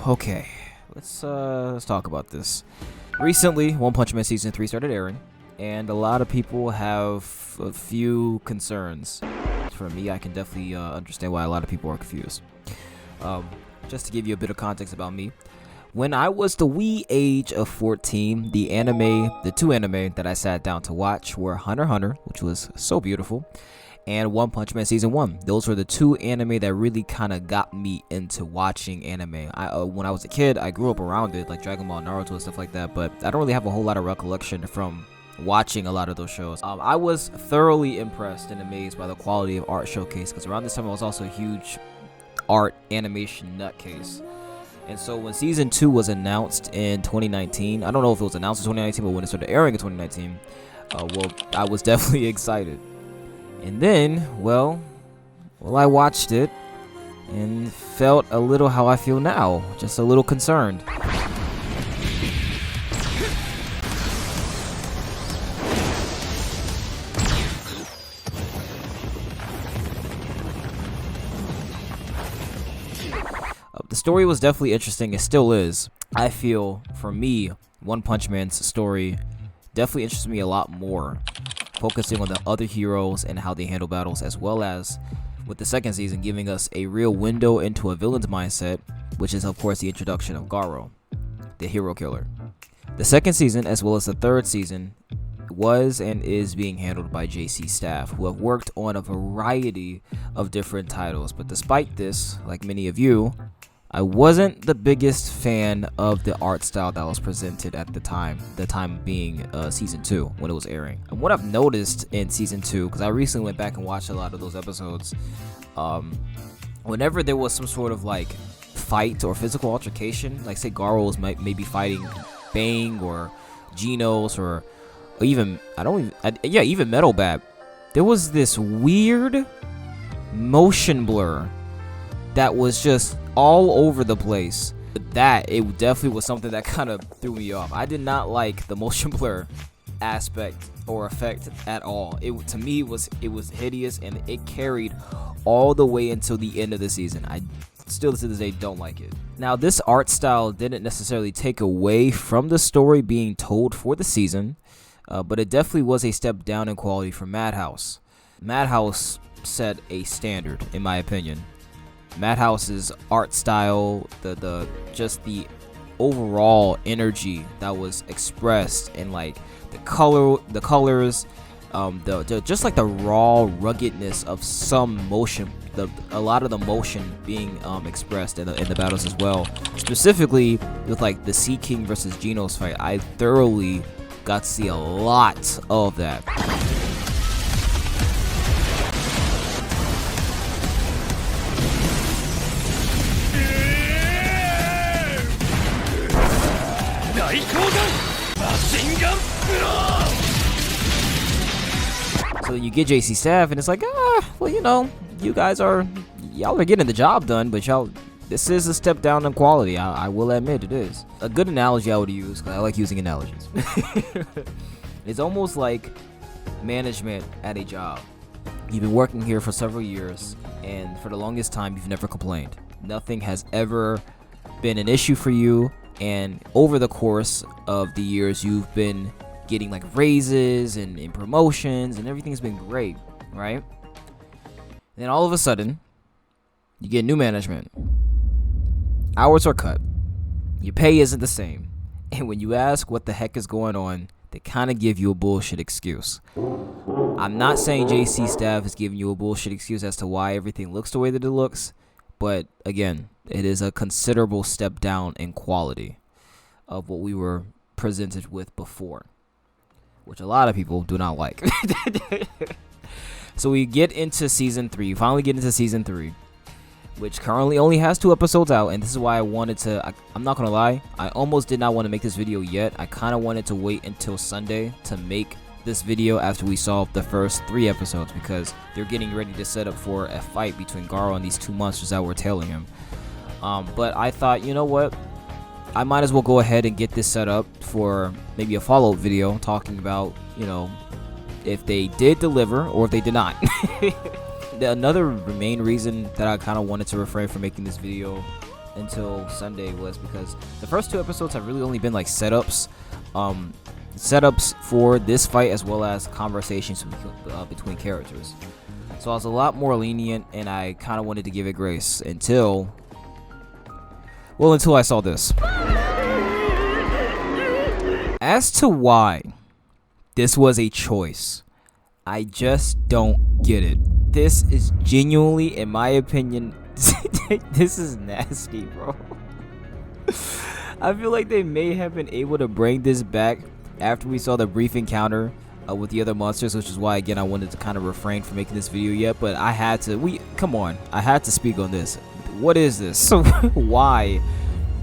Okay, let's talk about this. Recently, One Punch Man Season 3 started airing, and a lot of people have a few concerns. For me, I can definitely understand why a lot of people are confused. Just to give you a bit of context about me, when I was the wee age of 14, the two anime that I sat down to watch were Hunter x Hunter, which was so beautiful, and One Punch Man Season 1. Those were the two anime that really kind of got me into watching anime. When I was a kid, I grew up around it, like Dragon Ball, Naruto, and stuff like that, but I don't really have a whole lot of recollection from watching a lot of those shows. I was thoroughly impressed and amazed by the quality of art showcase, because around this time I was also a huge art animation nutcase. And so when Season 2 was announced in 2019, I don't know if it was announced in 2019, but when it started airing in 2019, I was definitely excited. And then, well, I watched it and felt a little how I feel now, just a little concerned. The story was definitely interesting. It still is. I feel, for me, One Punch Man's story definitely interests me a lot more, focusing on the other heroes and how they handle battles, as well as with the second season giving us a real window into a villain's mindset, which is of course the introduction of Garo, the hero killer. The second season, as well as the third season, was and is being handled by j.c.staff, who have worked on a variety of different titles. But despite this, like many of you, I wasn't the biggest fan of the art style that was presented at the time being Season 2 when it was airing. And what I've noticed in Season 2, because I recently went back and watched a lot of those episodes, whenever there was some sort of like fight or physical altercation, like say Garo was maybe fighting Bang or Genos or even even Metal Bat, there was this weird motion blur that was just all over the place. It definitely was something that kind of threw me off. I did not like the motion blur aspect or effect at all. To me it was hideous, and it carried all the way until the end of the season. I still to this day don't like it. Now, this art style didn't necessarily take away from the story being told for the season, but it definitely was a step down in quality for Madhouse. Madhouse set a standard, in my opinion. Madhouse's art style, the overall energy that was expressed, and like the colors, just like the raw ruggedness of some motion, a lot of the motion being expressed in the battles as well. Specifically with like the Sea King versus Genos fight, I thoroughly got to see a lot of that. So you get j.c.staff, and it's like, well, y'all are getting the job done, but this is a step down in quality. I will admit it is. A good analogy I would use, because I like using analogies, it's almost like management at a job. You've been working here for several years, and for the longest time, you've never complained. Nothing has ever been an issue for you, and over the course of the years, you've been getting like raises and promotions, and everything's been great, right? Then all of a sudden, you get new management. Hours are cut. Your pay isn't the same. And when you ask what the heck is going on, they kind of give you a bullshit excuse. I'm not saying j.c.staff is giving you a bullshit excuse as to why everything looks the way that it looks, but again, it is a considerable step down in quality of what we were presented with before, which a lot of people do not like. So we get into Season 3. Finally get into Season 3, which currently only has 2 episodes out, and this is why I wanted to, I'm not gonna lie, I almost did not want to make this video yet. I kind of wanted to wait until Sunday to make this video after we saw the first 3 episodes, because they're getting ready to set up for a fight between Garo and these 2 monsters that were tailing him. But I thought, you know what, I might as well go ahead and get this set up for maybe a follow-up video talking about, if they did deliver or if they did not. Another main reason that I kind of wanted to refrain from making this video until Sunday was because the first 2 episodes have really only been like setups for this fight as well as conversations between characters. So I was a lot more lenient, and I kind of wanted to give it grace until I saw this. As to why this was a choice, I just don't get it. This is genuinely, in my opinion, this is nasty, bro. I feel like they may have been able to bring this back after we saw the brief encounter with the other monsters, which is why, again, I wanted to kind of refrain from making this video yet, but I had to. I had to speak on this. What is this? Why?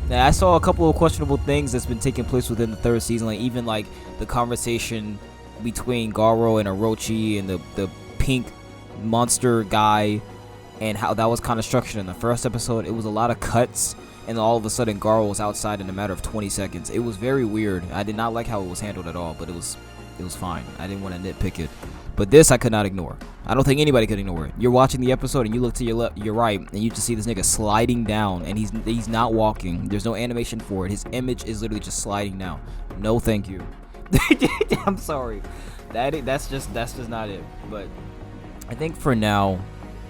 Now, I saw a couple of questionable things that's been taking place within the 3rd season, like even like the conversation between Garo and Orochi and the pink monster guy, and how that was kind of structured in the 1st episode. It was a lot of cuts, and all of a sudden Garo was outside in a matter of 20 seconds. It was very weird. I did not like how it was handled at all, but it was fine. I didn't want to nitpick it. But this I could not ignore. I don't think anybody could ignore it. You're watching the episode and you look to your left, your right, and you just see this nigga sliding down, and he's not walking. There's no animation for it. His image is literally just sliding down. No, thank you. I'm sorry. That's just not it. But I think for now,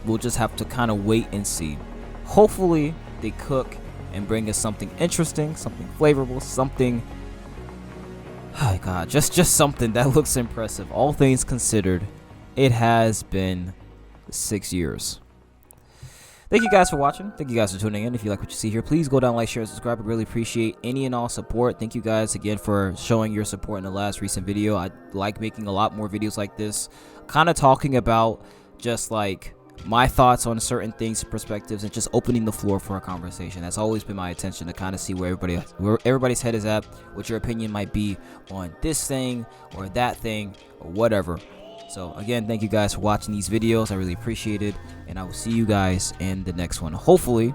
we'll just have to kind of wait and see. Hopefully, they cook and bring us something interesting, something flavorful, something. Oh god, just something that looks impressive. All things considered, it has been 6 years. Thank you guys for watching. Thank you guys for tuning in. If you like what you see here, please go down, like, share, and subscribe. I really appreciate any and all support. Thank you guys again for showing your support in the last recent video. I like making a lot more videos like this, kind of talking about just like my thoughts on certain things, perspectives, and just opening the floor for a conversation. That's always been my intention, to kind of see where everybody's head is at, what your opinion might be on this thing or that thing or whatever. So again, thank you guys for watching these videos. I really appreciate it, and I will see you guys in the next one, hopefully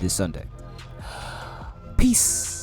this Sunday. Peace.